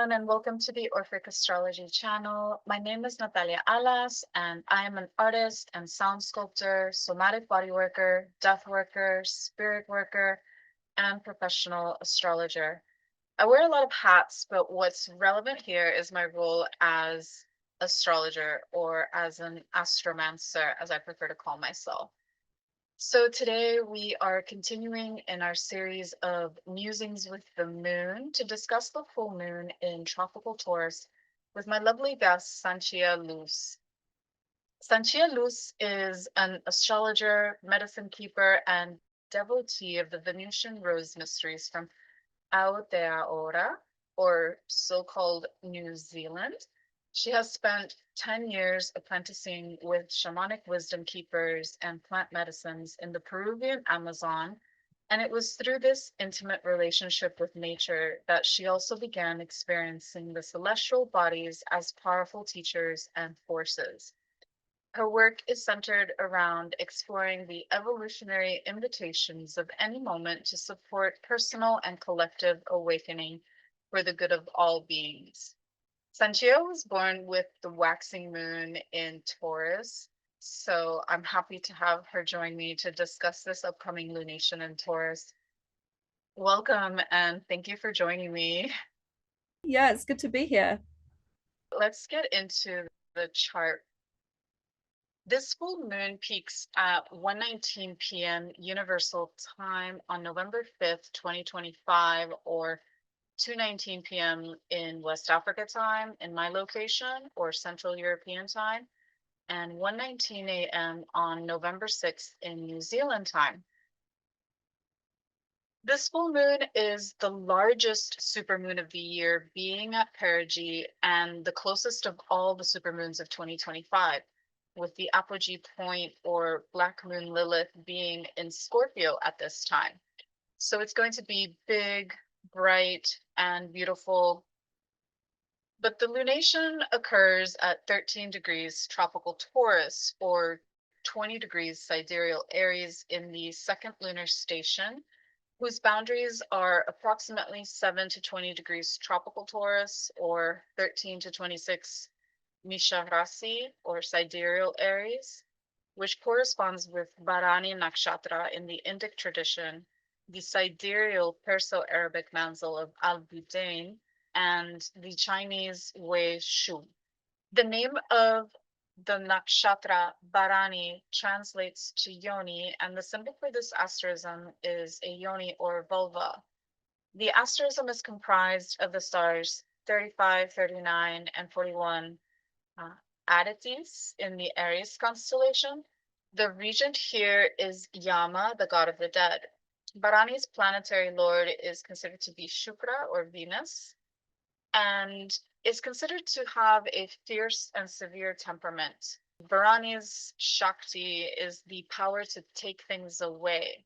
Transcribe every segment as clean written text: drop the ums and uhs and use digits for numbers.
everyone, and welcome to the Orphic Astrology channel. My name is Natalya Alas, and I am an artist and sound sculptor, somatic body worker, death worker, spirit worker, and professional astrologer. I wear a lot of hats, but what's relevant here is my role as astrologer or as an astromancer, as I prefer to call myself. So today we are continuing in our series of musings with the moon to discuss the full moon in tropical Taurus with my lovely guest, Sancya Luz. Sancya Luz is an astrologer, medicine keeper, and devotee of the Venusian rose mysteries from Aotearoa, or so-called New Zealand. She has spent 10 years apprenticing with shamanic wisdom keepers and plant medicines in the Peruvian Amazon, and it was through this intimate relationship with nature that she also began experiencing the celestial bodies as powerful teachers and forces. Her work is centered around exploring the evolutionary invitations of any moment to support personal and collective awakening for the good of all beings. Sancya was born with the waxing moon in Taurus, so I'm happy to have her join me to discuss this upcoming lunation in Taurus. Welcome and thank you for joining me. Yeah, it's good to be here. Let's get into the chart. This full moon peaks at 1:19 p.m. Universal Time on November 5th, 2025, or 2:19 p.m. in West Africa time in my location, or Central European time, and 1:19 a.m. on November 6th in New Zealand time. This full moon is the largest supermoon of the year, being at perigee and the closest of all the supermoons of 2025, with the apogee point or black moon Lilith being in Scorpio at this time. So it's going to be big, bright, and beautiful. But the lunation occurs at 13 degrees tropical Taurus or 20 degrees sidereal Aries in the second lunar station, whose boundaries are approximately 7 to 20 degrees tropical Taurus or 13 to 26 Misha Rasi or sidereal Aries, which corresponds with Bharani Nakshatra in the Indic tradition, the sidereal Perso-Arabic Manzil of al-Butayn, and the Chinese Wei Shu. The name of the nakshatra Bharani translates to yoni, and the symbol for this asterism is a yoni or vulva. The asterism is comprised of the stars 35, 39, and 41 uh, Aditis in the Aries constellation. The regent here is Yama, the god of the dead. Bharani's planetary lord is considered to be Shukra or Venus, and is considered to have a fierce and severe temperament. Bharani's Shakti is the power to take things away.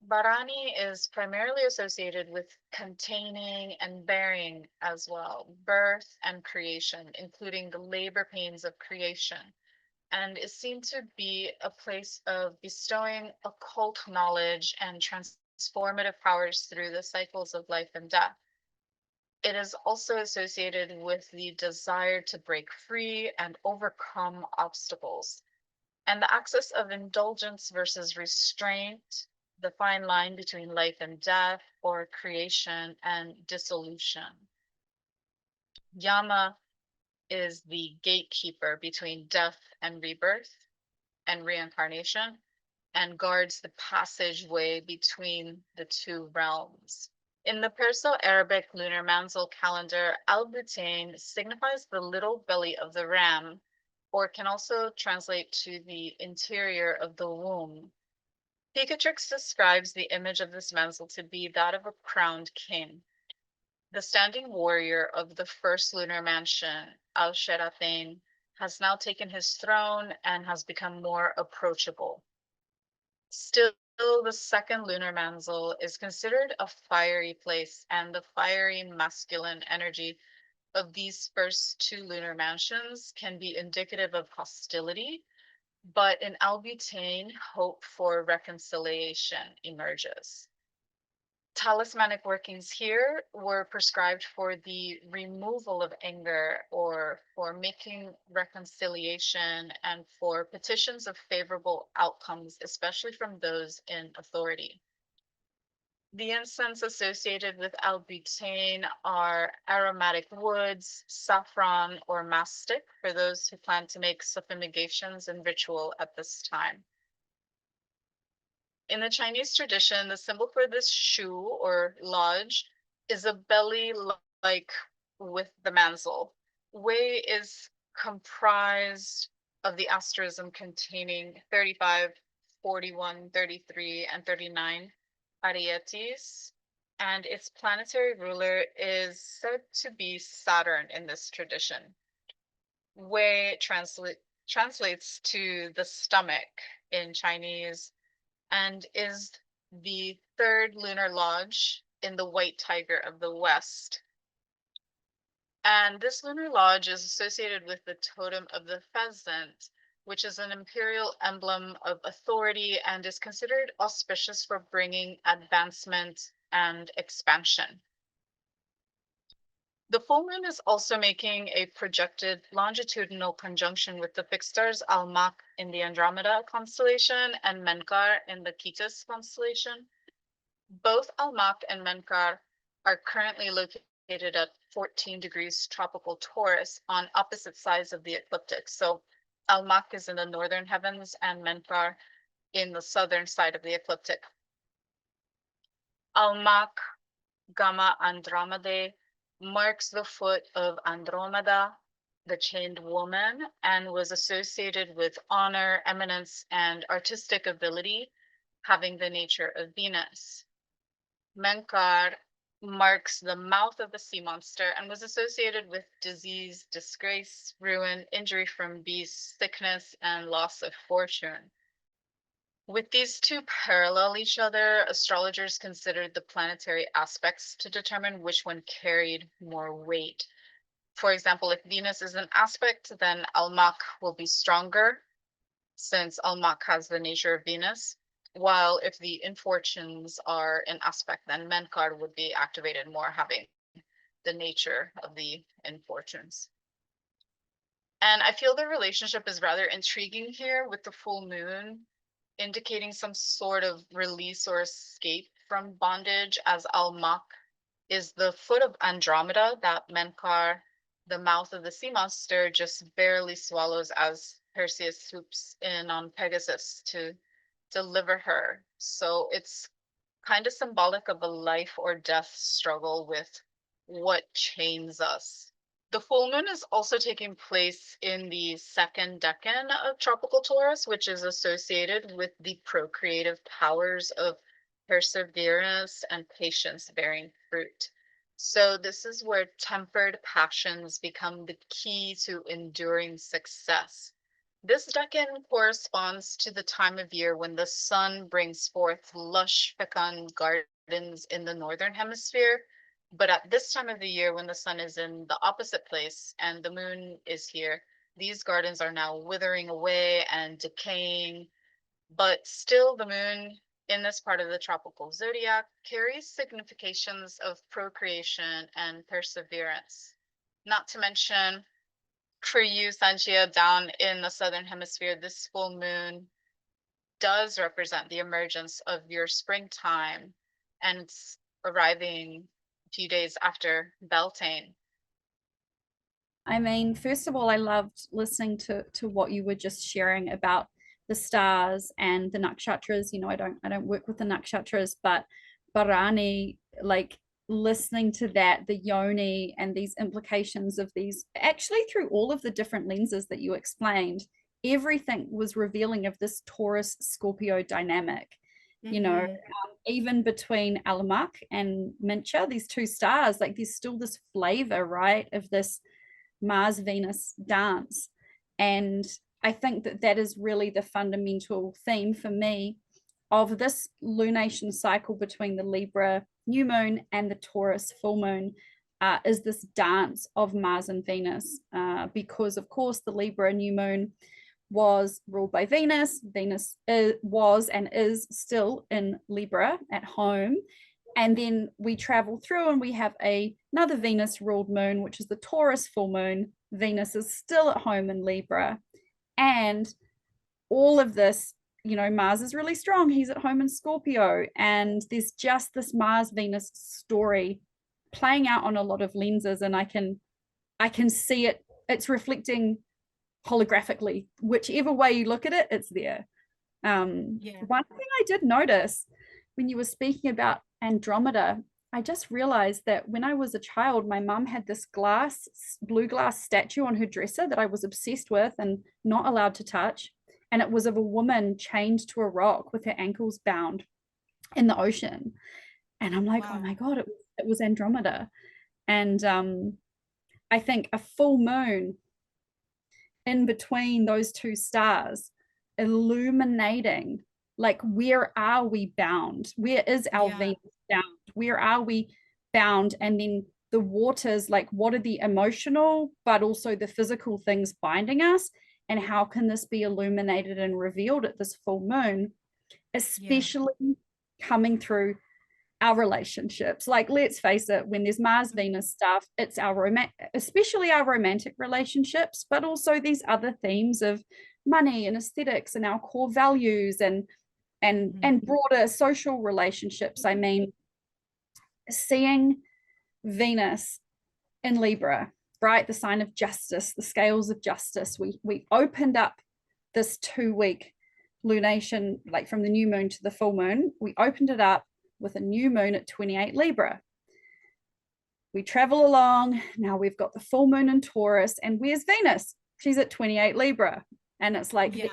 Bharani is primarily associated with containing and bearing as well, birth and creation, including the labor pains of creation, and is seen to be a place of bestowing occult knowledge and transformative powers through the cycles of life and death. It is also associated with the desire to break free and overcome obstacles, and the axis of indulgence versus restraint, the fine line between life and death, or creation and dissolution. Yama is the gatekeeper between death and rebirth and reincarnation, and guards the passageway between the two realms. In the Perso-Arabic lunar Manzil calendar, al-Butayn signifies the little belly of the ram, or can also translate to the interior of the womb. Picatrix describes the image of this Manzil to be that of a crowned king. The standing warrior of the first lunar mansion, al-Sherafain, has now taken his throne and has become more approachable. Still, the second lunar manzil is considered a fiery place, and the fiery masculine energy of these first two lunar mansions can be indicative of hostility, but in al-Butayn, hope for reconciliation emerges. Talismanic workings here were prescribed for the removal of anger or for making reconciliation and for petitions of favorable outcomes, especially from those in authority. The incense associated with al-Butayn are aromatic woods, saffron, or mastic for those who plan to make suffumagations and ritual at this time. In the Chinese tradition, the symbol for this shu or lodge is a belly like with the Manzil. Wei is comprised of the asterism containing 35, 41, 33, and 39 Arietes, and its planetary ruler is said to be Saturn in this tradition. Wei translates to the stomach in Chinese and is the third lunar lodge in the White Tiger of the West. And this lunar lodge is associated with the totem of the pheasant, which is an imperial emblem of authority and is considered auspicious for bringing advancement and expansion. The full moon is also making a projected longitudinal conjunction with the fixed stars Almach in the Andromeda constellation and Menkar in the Cetus constellation. Both Almach and Menkar are currently located at 14 degrees tropical Taurus on opposite sides of the ecliptic. So Almach is in the northern heavens and Menkar in the southern side of the ecliptic. Almach Gamma Andromedae marks the foot of Andromeda, the chained woman, and was associated with honor, eminence, and artistic ability, having the nature of Venus. Menkar marks the mouth of the sea monster and was associated with disease, disgrace, ruin, injury from beasts, sickness, and loss of fortune. With these two parallel each other, astrologers considered the planetary aspects to determine which one carried more weight. For example, if Venus is an aspect, then Almach will be stronger, since Almach has the nature of Venus, while if the infortunes are an aspect, then Menkar would be activated more, having the nature of the infortunes. And I feel the relationship is rather intriguing here with the full moon, indicating some sort of release or escape from bondage, as Almach is the foot of Andromeda that Menkar, the mouth of the sea monster, just barely swallows as Perseus swoops in on Pegasus to deliver her. So it's kind of symbolic of a life or death struggle with what chains us. The full moon is also taking place in the second decan of tropical Taurus, which is associated with the procreative powers of perseverance and patience bearing fruit. So this is where tempered passions become the key to enduring success. This decan corresponds to the time of year when the sun brings forth lush, fecund gardens in the northern hemisphere. But at this time of the year, when the sun is in the opposite place and the moon is here, these gardens are now withering away and decaying. But still, the moon in this part of the tropical zodiac carries significations of procreation and perseverance. Not to mention, for you, Sancya, down in the southern hemisphere, this full moon does represent the emergence of your springtime, and it's arriving a few days after Beltane. I mean, first of all, I loved listening to what you were just sharing about the stars and the nakshatras. You know, I don't work with the nakshatras, but Bharani, like listening to that, the yoni and these implications of these, actually through all of the different lenses that you explained, everything was revealing of this Taurus Scorpio dynamic. You know, even between Almach and Mincha, these two stars, like there's still this flavor, right, of this Mars Venus dance. And I think that that is really the fundamental theme for me of this lunation cycle between the Libra new moon and the Taurus full moon, is this dance of Mars and Venus, because of course the Libra new moon was ruled by Venus. Venus was and is still in Libra at home, And then we travel through and we have another Venus ruled moon, which is the Taurus full moon. Venus is still at home in Libra. And all of this, you know, Mars is really strong. He's at home in Scorpio. And there's just this Mars Venus story playing out on a lot of lenses. And I can see it, it's reflecting holographically. Whichever way you look at it, it's there. One thing I did notice when you were speaking about Andromeda, I just realized that when I was a child, my mum had this blue glass statue on her dresser that I was obsessed with and not allowed to touch. And it was of a woman chained to a rock with her ankles bound in the ocean. And I'm like, wow. Oh my God, it was Andromeda. And I think a full moon in between those two stars, illuminating, like, where are we bound? Where is our Venus bound? Where are we bound? And then the waters, like, what are the emotional, but also the physical things binding us? And how can this be illuminated and revealed at this full moon, especially coming through our relationships? Like, let's face it, when there's Mars Venus stuff, it's especially our romantic relationships, but also these other themes of money and aesthetics and our core values and broader social relationships. I mean, seeing Venus in Libra, right, the sign of justice, the scales of justice, we opened up this 2-week lunation, like from the new moon to the full moon, we opened it up with a new moon at 28 Libra. We travel along. Now we've got the full moon in Taurus. And where's Venus? She's at 28 Libra. And it's like the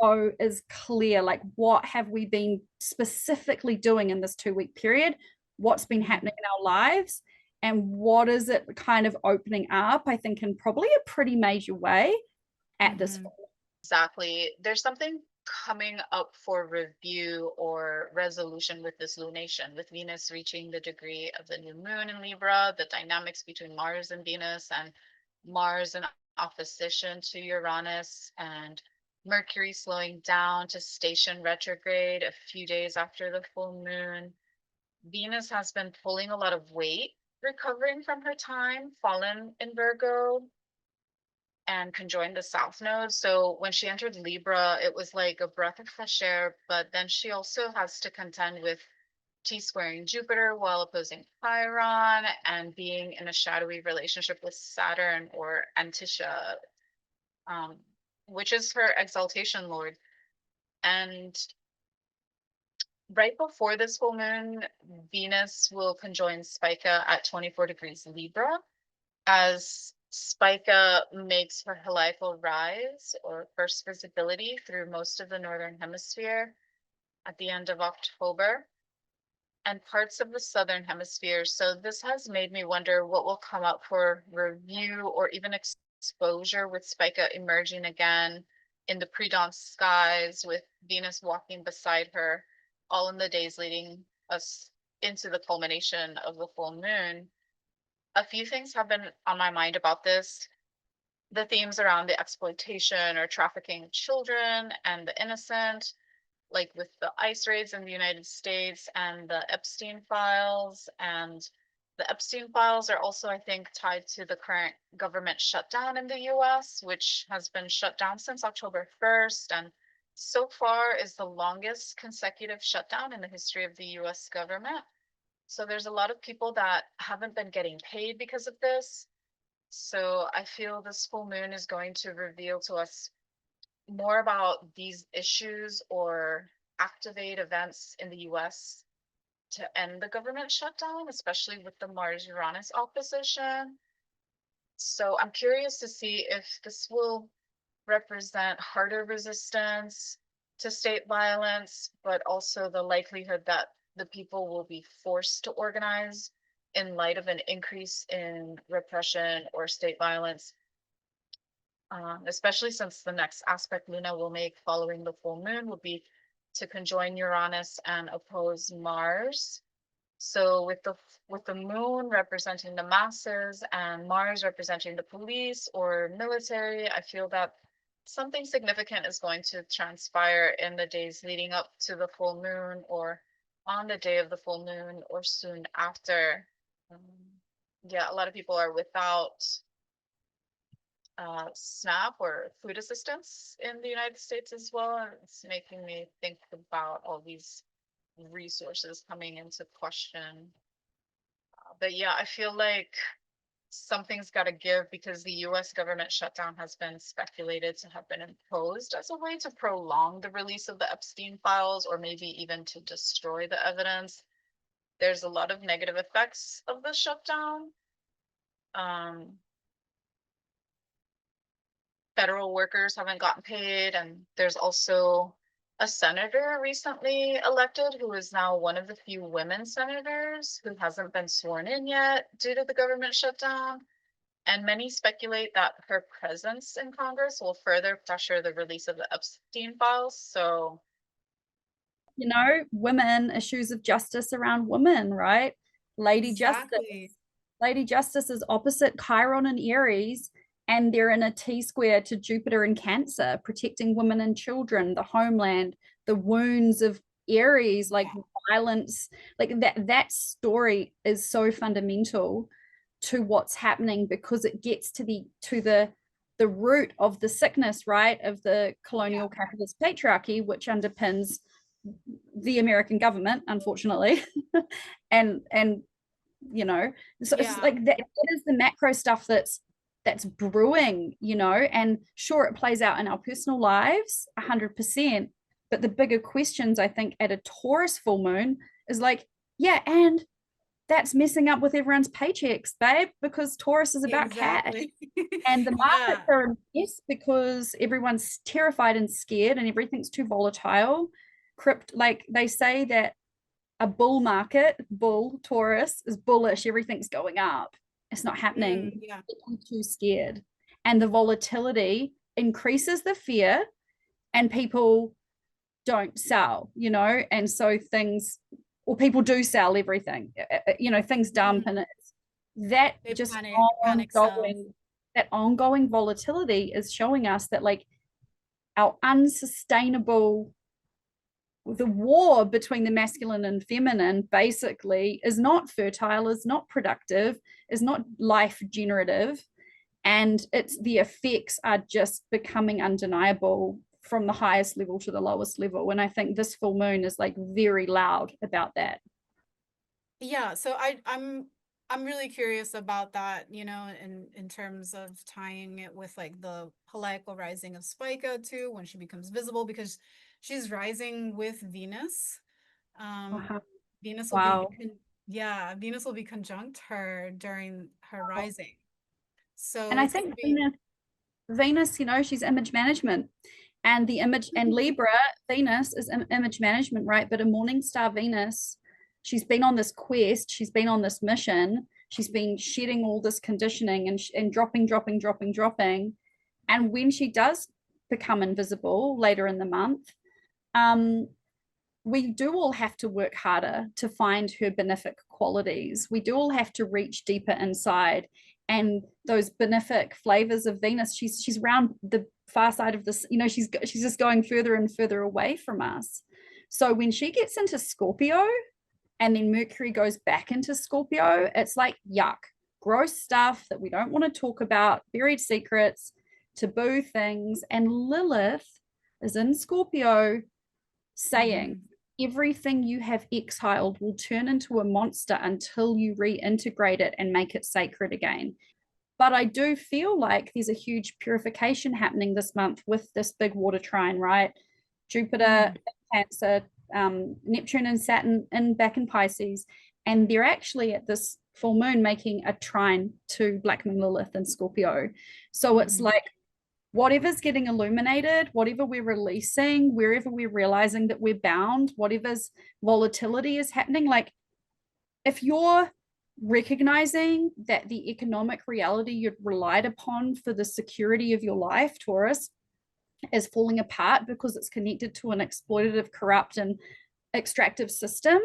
echo is clear. Like, what have we been specifically doing in this 2-week period? What's been happening in our lives? And what is it kind of opening up, I think, in probably a pretty major way at this point. Exactly. There's something coming up for review or resolution with this lunation, with Venus reaching the degree of the new moon in Libra, the dynamics between Mars and Venus, and Mars in opposition to Uranus, and Mercury slowing down to station retrograde a few days after the full moon. Venus has been pulling a lot of weight, recovering from her time fallen in Virgo and conjoined the South Node. So when she entered Libra, it was like a breath of fresh air, but then she also has to contend with T-squaring Jupiter while opposing Chiron and being in a shadowy relationship with Saturn or Antisha, which is her exaltation lord. And right before this full moon, Venus will conjoin Spica at 24 degrees Libra, as Spica makes her heliacal rise or first visibility through most of the northern hemisphere at the end of October and parts of the southern hemisphere. So this has made me wonder what will come up for review or even exposure with Spica emerging again in the pre-dawn skies with Venus walking beside her, all in the days leading us into the culmination of the full moon. A few things have been on my mind about this. The themes around the exploitation or trafficking of children and the innocent, like with the ICE raids in the United States and the Epstein files. And the Epstein files are also, I think, tied to the current government shutdown in the US, which has been shut down since October 1st. And so far is the longest consecutive shutdown in the history of the US government. So there's a lot of people that haven't been getting paid because of this. So I feel this full moon is going to reveal to us more about these issues or activate events in the US to end the government shutdown, especially with the Mars-Uranus opposition. So I'm curious to see if this will represent harder resistance to state violence, but also the likelihood that the people will be forced to organize in light of an increase in repression or state violence, especially since the next aspect Luna will make following the full moon will be to conjoin Uranus and oppose Mars. So with the moon representing the masses and Mars representing the police or military, I feel that something significant is going to transpire in the days leading up to the full moon, or on the day of the full moon or soon after. Um, yeah, a lot of people are without SNAP or food assistance in the United States as well. And it's making me think about all these resources coming into question. But yeah, I feel like something's got to give because the US government shutdown has been speculated to have been imposed as a way to prolong the release of the Epstein files or maybe even to destroy the evidence. There's a lot of negative effects of the shutdown. Federal workers haven't gotten paid, and there's also a senator recently elected who is now one of the few women senators who hasn't been sworn in yet due to the government shutdown. And many speculate that her presence in Congress will further pressure the release of the Epstein files. So, You know, women, issues of justice around women, right? Lady Justice. Exactly. Lady Justice is opposite Chiron and Aries, and they're in a T square to Jupiter and Cancer, protecting women and children, the homeland, the wounds of Aries, like violence, like that story is so fundamental to what's happening because it gets to the root of the sickness, right, of the colonial capitalist patriarchy, which underpins the American government, unfortunately, and you know, so it's like that is the macro stuff that's brewing, you know, and sure it plays out in our personal lives 100%, but the bigger questions I think at a Taurus full moon is like, yeah, and that's messing up with everyone's paychecks, babe, because Taurus is about cash. And the markets are in mess because everyone's terrified and scared and everything's too volatile. Like they say that a bull market, bull, Taurus, is bullish. Everything's going up. It's not happening. I'm too scared. And the volatility increases the fear, and people don't sell, you know, and so things, or people do sell everything, you know, things dump, and it's that They just panic ongoing, that ongoing volatility is showing us that like our unsustainable, the war between the masculine and feminine basically is not fertile, is not productive, is not life generative, and it's the effects are just becoming undeniable from the highest level to the lowest level. And I think this full moon is like very loud about that. Yeah, so I'm really curious about that, you know, in terms of tying it with like the heliacal rising of Spica too, when she becomes visible, because she's rising with Venus. Venus will Wow. Venus will be conjunct her during her rising. So And I it's think be Venus, you know, she's image management. And the image, and Libra, Venus is image management, right? But a morning star Venus, she's been on this quest, she's been on this mission, she's been shedding all this conditioning and dropping. And when she does become invisible later in the month, we do all have to work harder to find her benefic qualities. We do all have to reach deeper inside, and those benefic flavors of Venus, she's around the far side of this, you know, she's just going further and further away from us. So when she gets into Scorpio and then Mercury goes back into Scorpio, it's like yuck, gross stuff that we don't want to talk about, buried secrets, taboo things. And Lilith is in Scorpio saying everything you have exiled will turn into a monster until you reintegrate it and make it sacred again. But I do feel like there's a huge purification happening this month with this big water trine, right? Jupiter, Cancer, Neptune and Saturn back in Pisces. And they're actually at this full moon making a trine to Black Moon Lilith and Scorpio. So it's like whatever's getting illuminated, whatever we're releasing, wherever we're realizing that we're bound, whatever's volatility is happening, like if you're recognizing that the economic reality you'd relied upon for the security of your life, Taurus, is falling apart because it's connected to an exploitative, corrupt, and extractive system.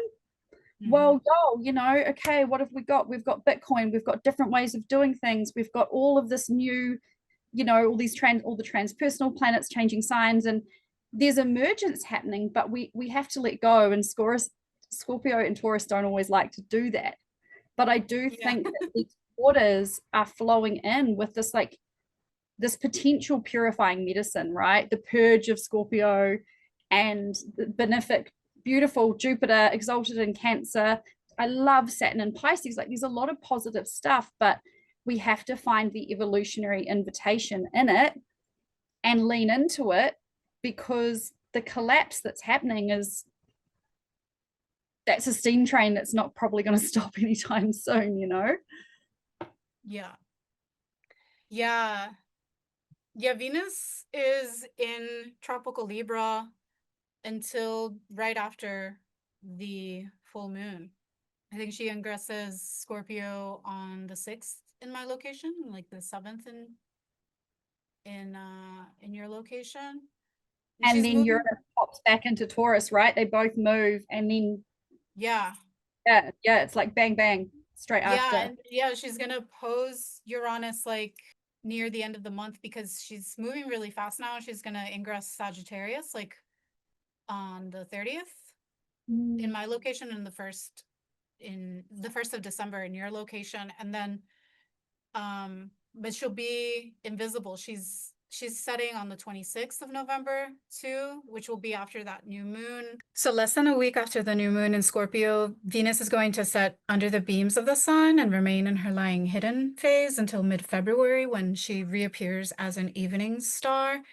Well, you know, okay, what have we got? We've got Bitcoin, we've got different ways of doing things, we've got all of this new, you know, all the transpersonal planets changing signs, and there's emergence happening, but we have to let go. And Scorpio and Taurus don't always like to do that. But I do Yeah. think that these waters are flowing in with this like this potential purifying medicine, right? The purge of Scorpio and the benefic, beautiful Jupiter, exalted in Cancer. I love Saturn and Pisces. Like there's a lot of positive stuff, but we have to find the evolutionary invitation in it and lean into it, because the collapse that's happening is that's a steam train that's not probably going to stop anytime soon, you know? Yeah. Yeah. Yeah, Venus is in tropical Libra until right after the full moon. I think she ingresses Scorpio on the 6th in my location, like the 7th in your location. And she's then moving. Uranus pops back into Taurus, right? They both move, and then Yeah. yeah, it's like bang bang straight after. And yeah, she's gonna pose Uranus like near the end of the month because she's moving really fast now. She's gonna ingress Sagittarius like on the 30th in my location, and the 1st of December in your location, and then but she'll be invisible. She's setting on the 26th of November too, which will be after that new moon. So less than a week after the new moon in Scorpio, Venus is going to set under the beams of the sun and remain in her lying hidden phase until mid-February, when she reappears as an evening star.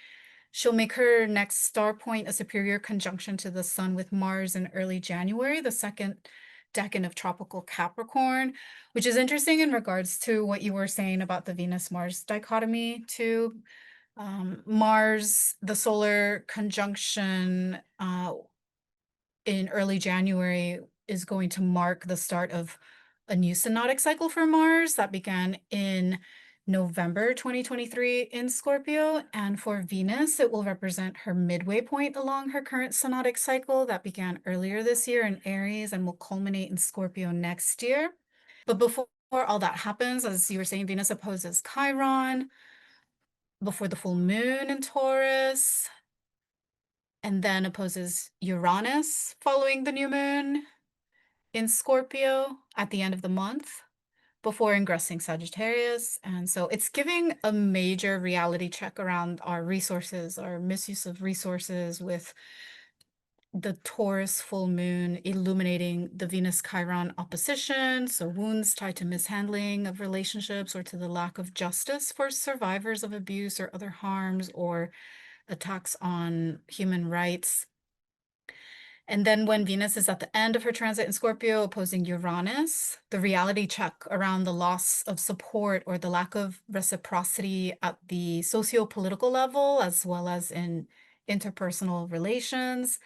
She'll make her next star point a superior conjunction to the sun with Mars in early January, the 2nd decan of tropical Capricorn, which is interesting in regards to what you were saying about the Venus-Mars dichotomy too. Mars, the solar conjunction in early January is going to mark the start of a new synodic cycle for Mars that began in November 2023 in Scorpio. And for Venus, it will represent her midway point along her current synodic cycle that began earlier this year in Aries and will culminate in Scorpio next year. But before all that happens, as you were saying, Venus opposes Chiron before the full moon in Taurus, and then opposes Uranus following the new moon in Scorpio at the end of the month, before ingressing Sagittarius. And so it's giving a major reality check around our resources, our misuse of resources, with the Taurus full moon illuminating the Venus-Chiron opposition, so wounds tied to mishandling of relationships or to the lack of justice for survivors of abuse or other harms or attacks on human rights. And then when Venus is at the end of her transit in Scorpio, opposing Uranus, the reality check around the loss of support or the lack of reciprocity at the socio-political level, as well as in interpersonal relations.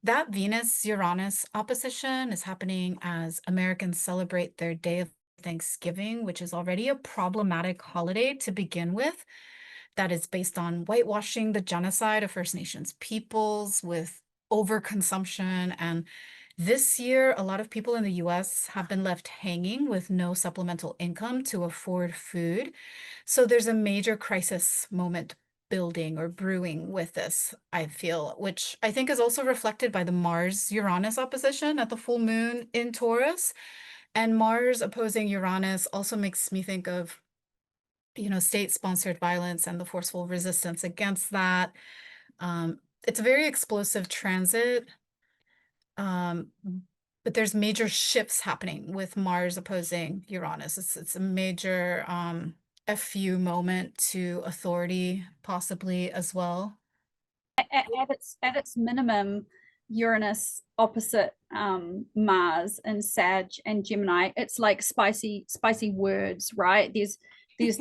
That Venus-Uranus opposition is happening as Americans celebrate their Day of Thanksgiving, which is already a problematic holiday to begin with, that is based on whitewashing the genocide of First Nations peoples with overconsumption. And this year, a lot of people in the US have been left hanging with no supplemental income to afford food. So there's a major crisis moment building or brewing with this, I feel, which I think is also reflected by the Mars-Uranus opposition at the full moon in Taurus. And Mars opposing Uranus also makes me think of, you know, state-sponsored violence and the forceful resistance against that. It's a very explosive transit, but there's major shifts happening with Mars opposing Uranus. It's a major FU moment to authority, possibly as well. At its minimum, Uranus opposite Mars and Sag and Gemini, it's like spicy words, right? There's because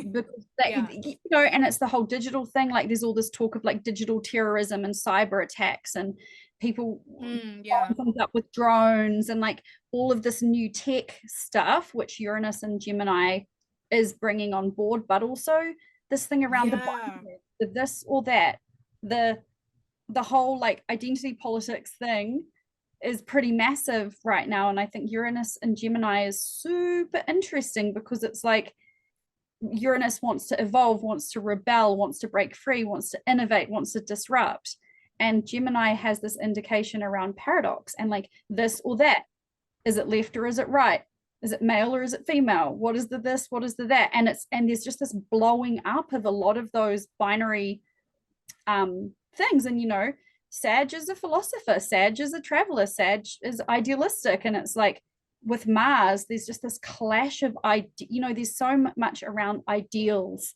Yeah. you know, and it's the whole digital thing. Like there's all this talk of like digital terrorism and cyber attacks and people Yeah. things up with drones and like all of this new tech stuff, which Uranus and Gemini is bringing on board, but also this thing around the this or that, the whole like identity politics thing is pretty massive right now. And I think Uranus and Gemini is super interesting because it's like Uranus wants to evolve, wants to rebel, wants to break free, wants to innovate, wants to disrupt. And Gemini has this indication around paradox and like this or that. Is it left or is it right? Is it male or is it female? What is the this? What is the that? And there's just this blowing up of a lot of those binary things. And Sag is a philosopher, Sag is a traveler, Sag is idealistic. And it's like with Mars, there's just this clash of there's so much around ideals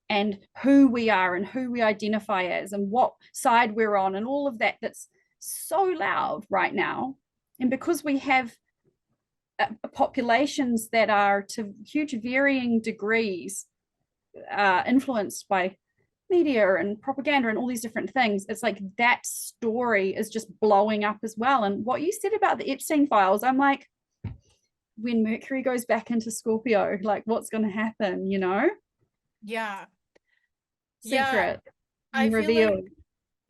and who we are and who we identify as and what side we're on and all of that that's so loud right now. And because we have populations that are to huge varying degrees influenced by media and propaganda and all these different things, it's like that story is just blowing up as well. And what you said about the Epstein files, I'm like, when Mercury goes back into Scorpio, like what's going to happen, Yeah. Secret I feel reveal.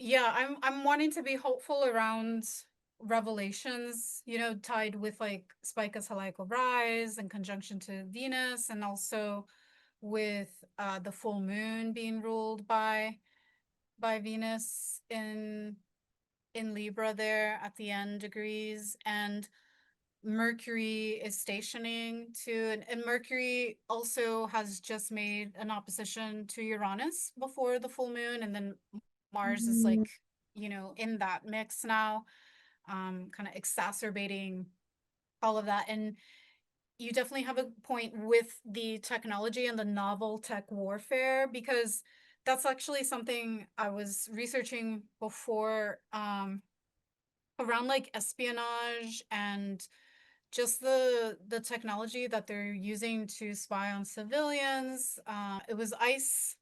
like, I'm wanting to be hopeful around revelations, tied with like Spica's heliacal rise and conjunction to Venus, and also with the full moon being ruled by Venus in Libra there at the end degrees, and Mercury is stationing to, and Mercury also has just made an opposition to Uranus before the full moon, and then Mars is like, in that mix now, kind of exacerbating all of that. And you definitely have a point with the technology and the novel tech warfare, because that's actually something I was researching before, around like espionage and just the technology that they're using to spy on civilians. It was ICE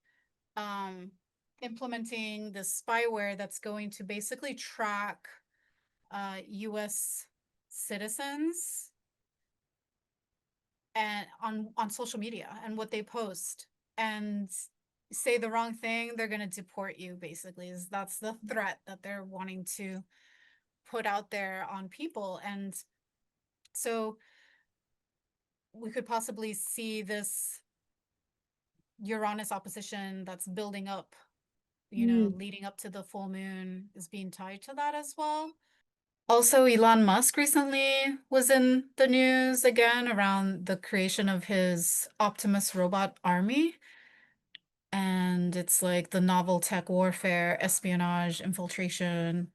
implementing the spyware that's going to basically track US citizens and on social media and what they post, and say the wrong thing, they're going to deport you, basically. That's the threat that they're wanting to put out there on people. And so we could possibly see this Uranus opposition that's building up, leading up to the full moon, is being tied to that as well. Also, Elon Musk recently was in the news again around the creation of his Optimus robot army. And it's like the novel tech warfare, espionage, infiltration,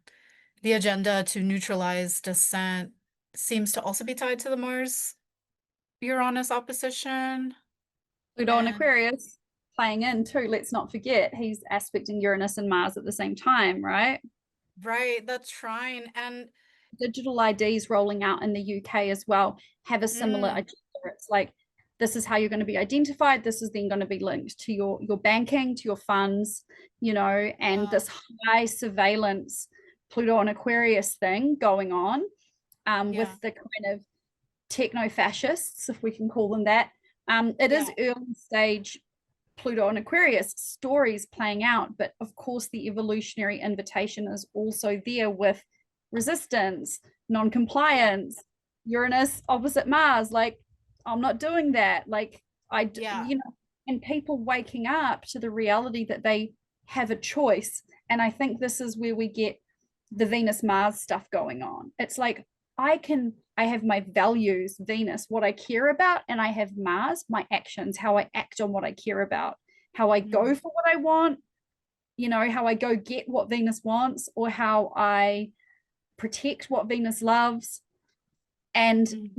the agenda to neutralize dissent seems to also be tied to the Mars Uranus opposition. Pluto and And Aquarius playing in too. Let's not forget he's aspecting Uranus and Mars at the same time, right? right, that's trine. And Digital IDs rolling out in the UK as well have a similar agenda. It's like, this is how you're going to be identified. This is then going to be linked to your banking, to your funds, and this high surveillance Pluto and Aquarius thing going on with the kind of techno-fascists, if we can call them that. It is early stage Pluto and Aquarius stories playing out, but of course the evolutionary invitation is also there with resistance, non-compliance, Uranus opposite Mars. Like, I'm not doing that. Like, and people waking up to the reality that they have a choice. And I think this is where we get the Venus Mars stuff going on. It's like, I have my values, Venus, what I care about, and I have Mars, my actions, how I act on what I care about, how I go for what I want, how I go get what Venus wants, or how I protect what Venus loves. And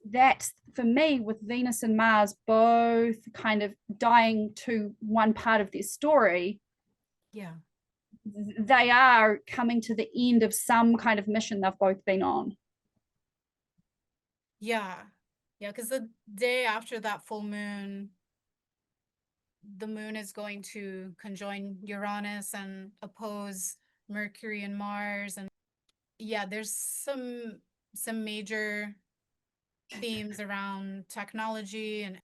that's for me, with Venus and Mars both kind of dying to one part of their story. They are coming to the end of some kind of mission they've both been on. Because the day after that full moon, the moon is going to conjoin Uranus and oppose Mercury and Mars. And there's some major themes around technology and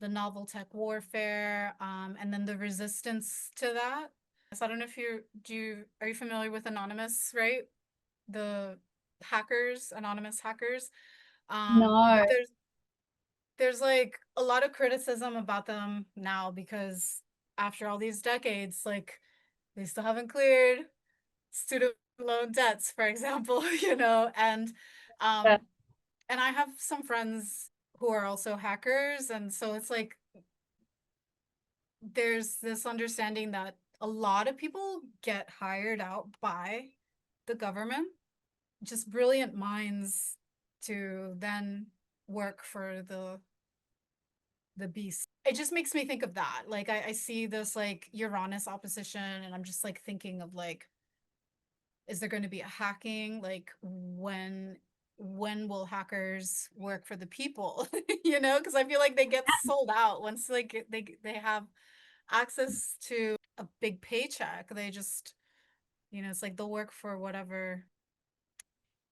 the novel tech warfare, and then the resistance to that. So I don't know if are you familiar with Anonymous, right? The hackers, anonymous hackers. No. There's like a lot of criticism about them now, because after all these decades, like, they still haven't cleared student loan debts, for example, you know, Yeah. and I have some friends who are also hackers, and so it's like there's this understanding that a lot of people get hired out by the government, just brilliant minds, to then work for the beast. It just makes me think of that. Like I see this like Uranus opposition, and I'm just like thinking of like, is there going to be a hacking? Like when will hackers work for the people? You know, because I feel like they get sold out once like they have access to a big paycheck. They just, you know, it's like they'll work for whatever,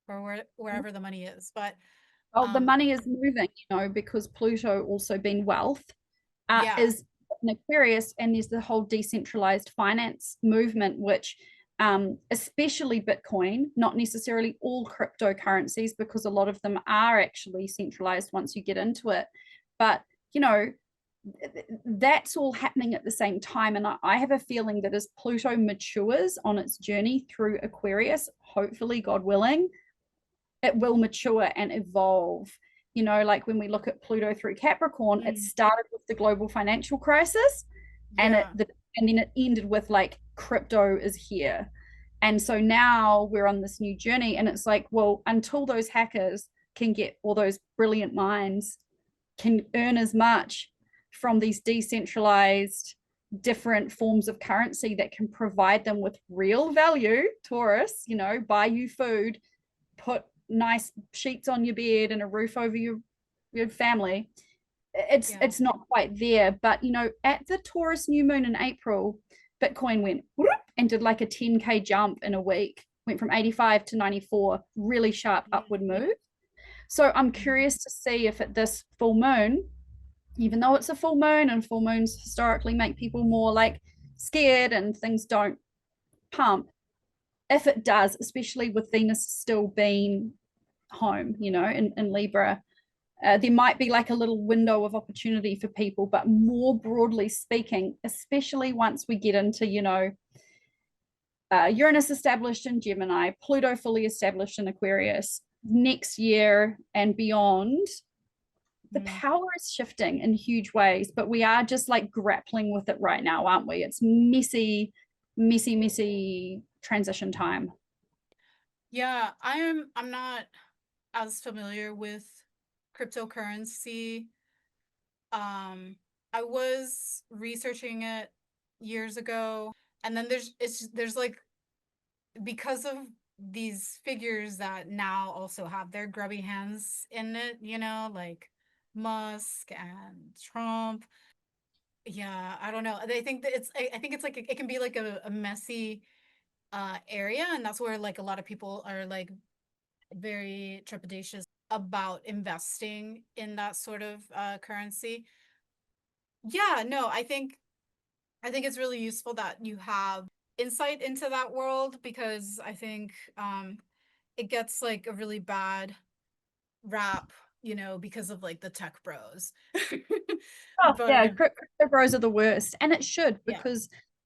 or wherever the money is. But Oh, the um money is moving, you know, because Pluto also being wealth yeah. is in Aquarius, and there's the whole decentralized finance movement, which especially Bitcoin, not necessarily all cryptocurrencies, because a lot of them are actually centralized once you get into it. But, you know, that's all happening at the same time. And I have a feeling that as Pluto matures on its journey through Aquarius, hopefully, God willing, it will mature and evolve. You know, like when we look at Pluto through Capricorn, it started with the global financial crisis, and Yeah. and then it ended with like crypto is here. And so now we're on this new journey, and it's like, well, until those hackers can get, all those brilliant minds can earn as much from these decentralized different forms of currency that can provide them with real value, Taurus, you know, buy you food, put nice sheets on your bed and a roof over your family. Yeah. It's not quite there, but you know, at the Taurus new moon in April, Bitcoin went whoop and did like a 10K jump in a week, went from 85 to 94, really sharp upward move. So I'm curious to see if at this full moon, even though it's a full moon and full moons historically make people more like scared and things don't pump, if it does, especially with Venus still being home, you know, in Libra, there might be like a little window of opportunity for people. But more broadly speaking, especially once we get into, you know, Uranus established in Gemini, Pluto fully established in Aquarius, next year and beyond, the power is shifting in huge ways, but we are just like grappling with it right now, aren't we? It's messy, messy, messy transition time. Yeah, I'm not as familiar with cryptocurrency. I was researching it years ago, and then there's like, because of these figures that now also have their grubby hands in it, you know, like Musk and Trump. Yeah, I don't know. I think that I think it's like it can be like a messy area, and that's where like a lot of people are like very trepidatious about investing in that sort of currency. Yeah, no, I think it's really useful that you have insight into that world, because I think it gets like a really bad rap, you know, because of like the tech bros. Oh yeah, But crypto bros are the worst, and it should, yeah,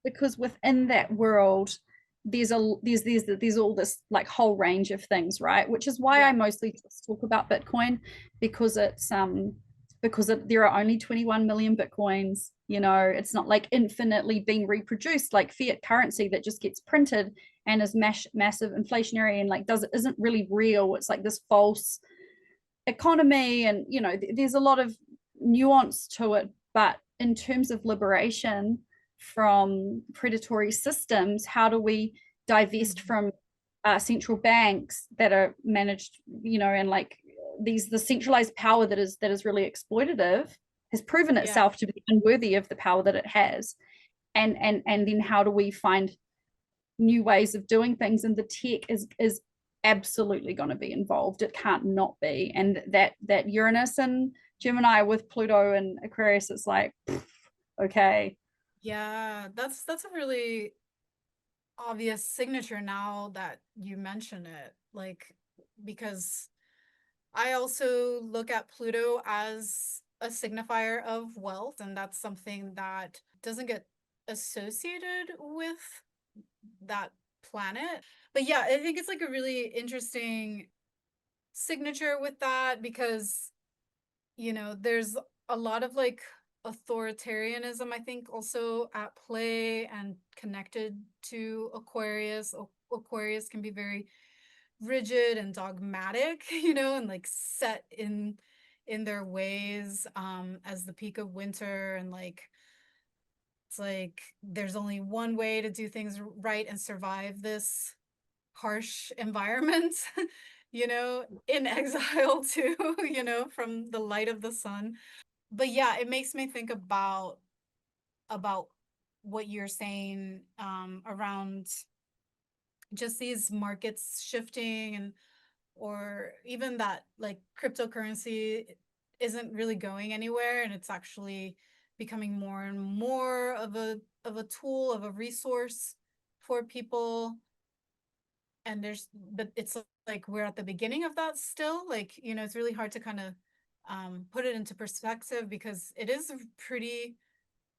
because within that world, there's all this like whole range of things, right? Which is why yeah, I mostly just talk about Bitcoin, because there are only 21 million Bitcoins. You know, it's not like infinitely being reproduced like fiat currency that just gets printed and is massive inflationary and like isn't really real. It's like this false economy, and you know, there's a lot of nuance to it. But in terms of liberation from predatory systems, how do we divest from central banks that are managed, you know, and like the centralized power that is really exploitative has proven yeah, itself to be unworthy of the power that it has. And then how do we find new ways of doing things? And the tech is absolutely going to be involved. It can't not be. And that Uranus and Gemini with Pluto and Aquarius, it's like, okay. yeah. That's a really obvious signature now that you mention it. Like, because I also look at Pluto as a signifier of wealth, and that's something that doesn't get associated with that planet. But yeah, I think it's like a really interesting signature with that, because there's a lot of like authoritarianism, I think, also at play and connected to Aquarius. Aquarius can be very rigid and dogmatic, and like set in their ways as the peak of winter, and like it's like there's only one way to do things right and survive this harsh environment, in exile too, from the light of the sun. But yeah, it makes me think about what you're saying around just these markets shifting, and or even that like cryptocurrency isn't really going anywhere, and it's actually becoming more and more of a tool, of a resource for people. And but it's like we're at the beginning of that still, like it's really hard to kind of put it into perspective, because it is a pretty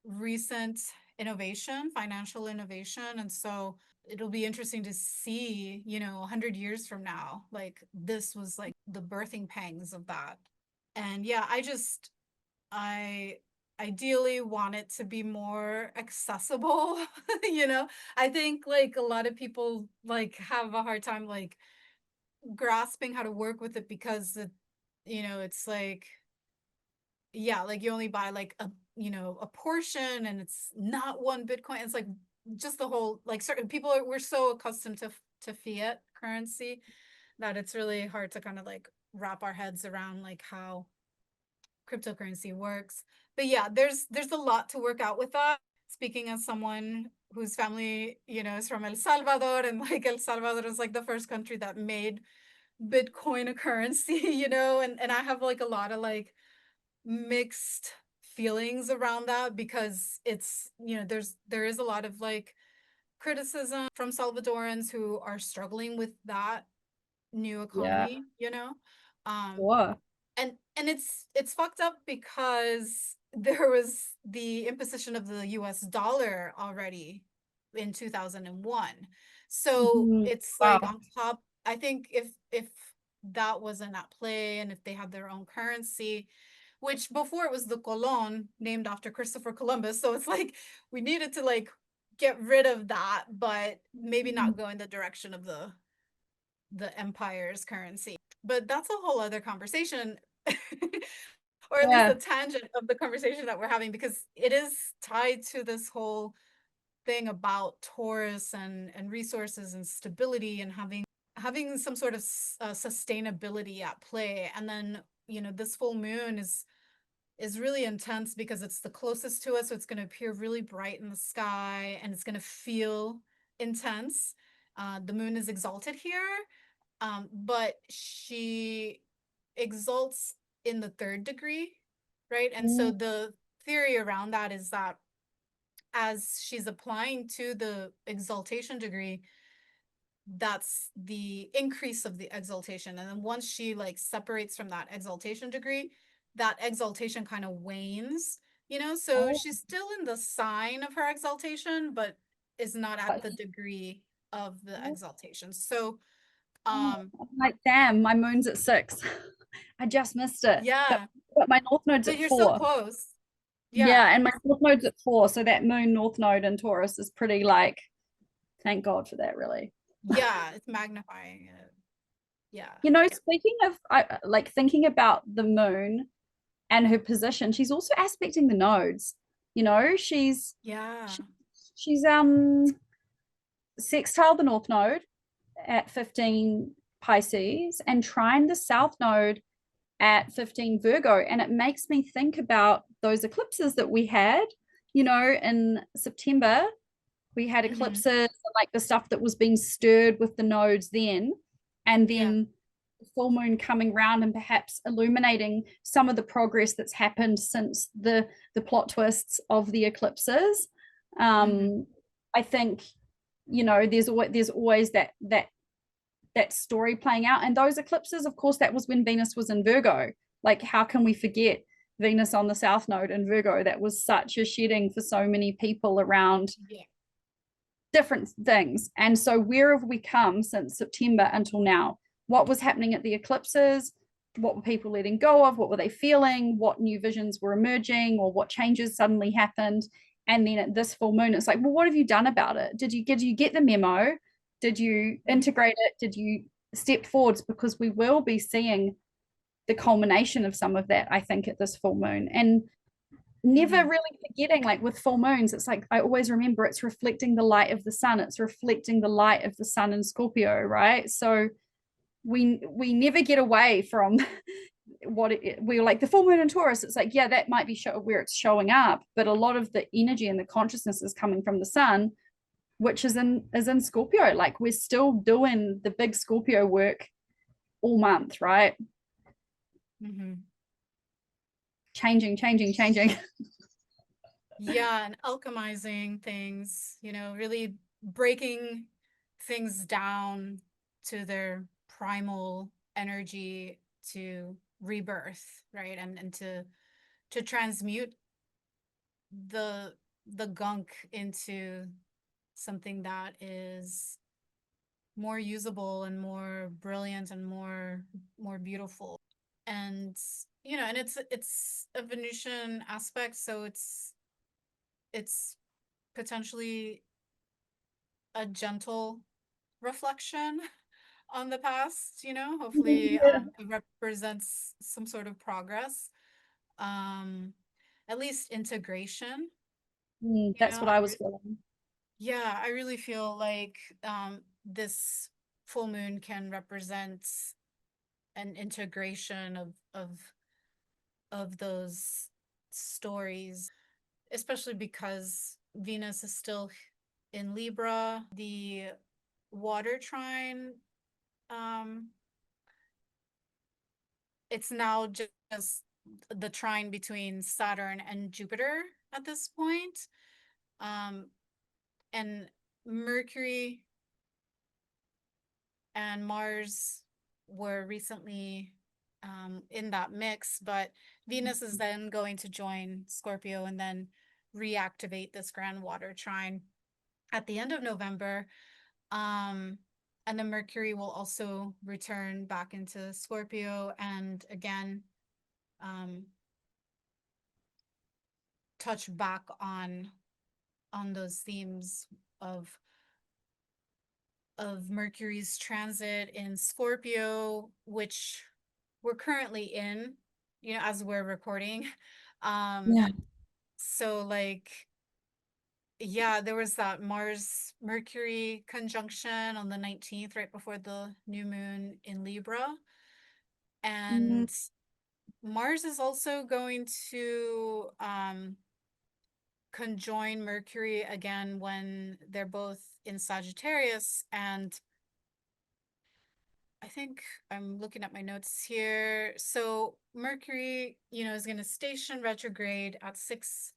recent innovation, financial innovation. And so it'll be interesting to see 100 years from now, like this was like the birthing pangs of that. And yeah, I ideally want it to be more accessible. I think like a lot of people like have a hard time like grasping how to work with it, because it's like, yeah, like you only buy like a portion, and it's not one Bitcoin. It's like just the whole, like, certain people we're so accustomed to fiat currency that it's really hard to kind of like wrap our heads around like how cryptocurrency works. But yeah, there's a lot to work out with that. Speaking as someone whose family, is from El Salvador, and like El Salvador is like the first country that made Bitcoin a currency, and I have like a lot of like mixed feelings around that, because it's, there is a lot of like criticism from Salvadorans who are struggling with that new Yeah. economy, um Sure. and it's fucked up, because there was the imposition of the US dollar already in 2001. So Mhm. it's like Wow. on top, I think if that wasn't at play, and if they had their own currency, which before it was the colon, named after Christopher Columbus, so it's like we needed to like get rid of that, but maybe not go in the direction of the empire's currency. But that's a whole other conversation, or at least Yeah. a tangent of the conversation that we're having, because it is tied to this whole thing about Taurus and resources and stability, and having some sort of sustainability at play. And then this full moon is really intense, because it's the closest to us, so it's going to appear really bright in the sky, and it's going to feel intense. The moon is exalted here, but she exalts in the 3rd degree, right? And so Mm. the theory around that is that as she's applying to the exaltation degree, that's the increase of the exaltation. And then once she like separates from that exaltation degree, that exaltation kind of wanes, so Oh, she's still in the sign of her exaltation, but is not at the degree of the exaltation. So oh, um I'm like, damn, my moon's at 6. I just missed it. yeah, But my north node's but at you're so 4. close. Yeah, Yeah, and my north node's at 4. So that moon north node in Taurus is pretty like, thank God for that, really. yeah, it's magnifying it. Yeah, Speaking of like thinking about the moon and her position, she's also aspecting the nodes. She's yeah. she, she's sextile the north node at 15 Pisces and trine the south node at 15 Virgo. And it makes me think about those eclipses that we had, in September. We had eclipses, like the stuff that was being stirred with the nodes then, and Yeah. then the full moon coming round and perhaps illuminating some of the progress that's happened since the plot twists of the eclipses. I think there's always that story playing out, and those eclipses, of course, that was when Venus was in Virgo. Like, how can we forget Venus on the south node in Virgo? That was such a shedding for so many people around Yeah. different things. And so where have we come since September until now? What was happening at the eclipses? What were people letting go of? What were they feeling? What new visions were emerging, or what changes suddenly happened? And then at this full moon, it's like, well, what have you done about it? Did you get the memo? Did you integrate it? Did you step forwards? Because we will be seeing the culmination of some of that, I think, at this full moon. And never really forgetting, like with full moons, it's like I always remember it's reflecting the light of the sun. It's reflecting the light of the sun in Scorpio, right? So we never get away from we're like the full moon in Taurus. It's like, yeah, that might be where it's showing up, but a lot of the energy and the consciousness is coming from the sun, which is in Scorpio. Like we're still doing the big Scorpio work all month, right? Changing. Yeah, and alchemizing things, you know, really breaking things down to their primal energy to rebirth, right? And to transmute the gunk into something that is more usable and more brilliant and more beautiful. And you know, and it's a Venusian aspect, so it's potentially a gentle reflection on the past, you know. Hopefully it represents some sort of progress, at least integration. That's what I was feeling. Yeah, I really feel like this full moon can represent an integration of those stories, especially because Venus is still in Libra. The water trine, it's now just the trine between Saturn and Jupiter at this point. And Mercury and Mars were recently in that mix, but Venus is then going to join Scorpio and then reactivate this grand water trine at the end of November. And then Mercury will also return back into Scorpio and again touch back on those themes of Mercury's transit in Scorpio, which we're currently in, you know, as we're recording. So like, yeah, there was that Mars Mercury conjunction on the 19th, right before the new moon in Libra. And Mars is also going to conjoin Mercury again when they're both in Sagittarius. And I think I'm looking at my notes here. So Mercury, you know, is going to station retrograde at 6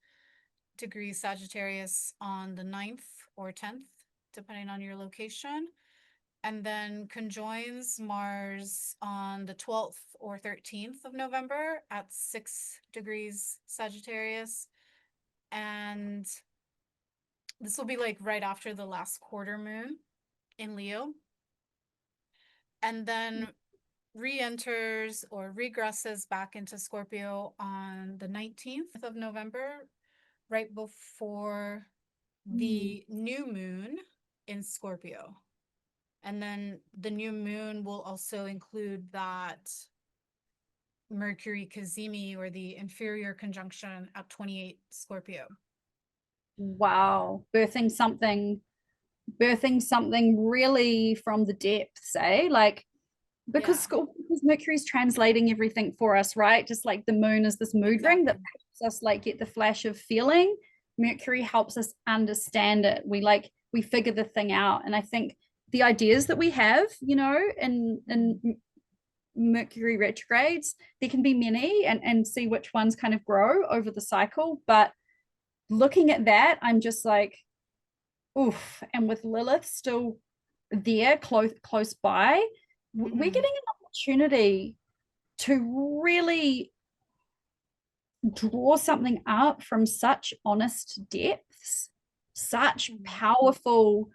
degrees Sagittarius on the 9th or 10th, depending on your location. And then conjoins Mars on the 12th or 13th of November at 6 degrees Sagittarius. And this will be like right after the last quarter moon in Leo. And then re-enters or regresses back into Scorpio on the 19th of November, right before the new moon in Scorpio. And then the new moon will also include that Mercury Cazimi, or the inferior conjunction at 28 Scorpio. Wow, birthing something really from the depths, eh? Like, because Mercury's translating everything for us, right? Just like the moon is this mood ring that helps us like get the flash of feeling. Mercury helps us understand it. We figure the thing out. And I think the ideas that we have, you know, in Mercury retrogrades, there can be many, and see which ones kind of grow over the cycle. But looking at that, I'm just like, oof. And with Lilith still there close by, we're getting an opportunity to really draw something up from such honest depths, such powerful,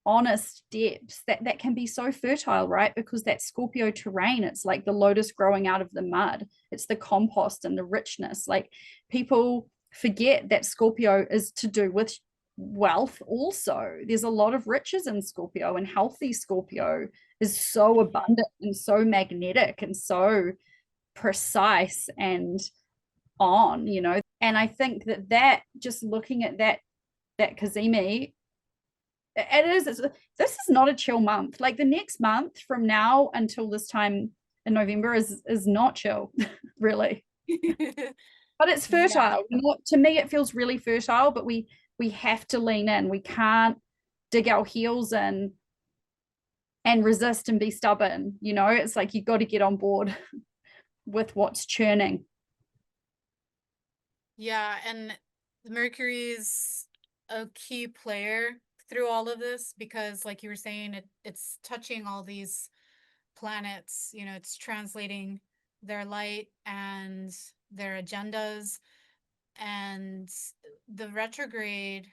honest depths that can be so fertile, right? Because that Scorpio terrain, it's like the lotus growing out of the mud. It's the compost and the richness. Like, people forget that Scorpio is to do with wealth also. There's a lot of riches in Scorpio, and healthy Scorpio is so abundant and so magnetic and so precise and on, you know. And I think that just looking at that Cazimi, this is not a chill month. Like, the next month from now until this time in November is not chill, really. But it's fertile. Yeah. You know, to me, it feels really fertile, but we have to lean in. We can't dig our heels in and resist and be stubborn. You know, it's like, you got to get on board with what's churning. Yeah, and Mercury's a key player through all of this because, like you were saying, it's touching all these planets, you know, it's translating their light and their agendas. And the retrograde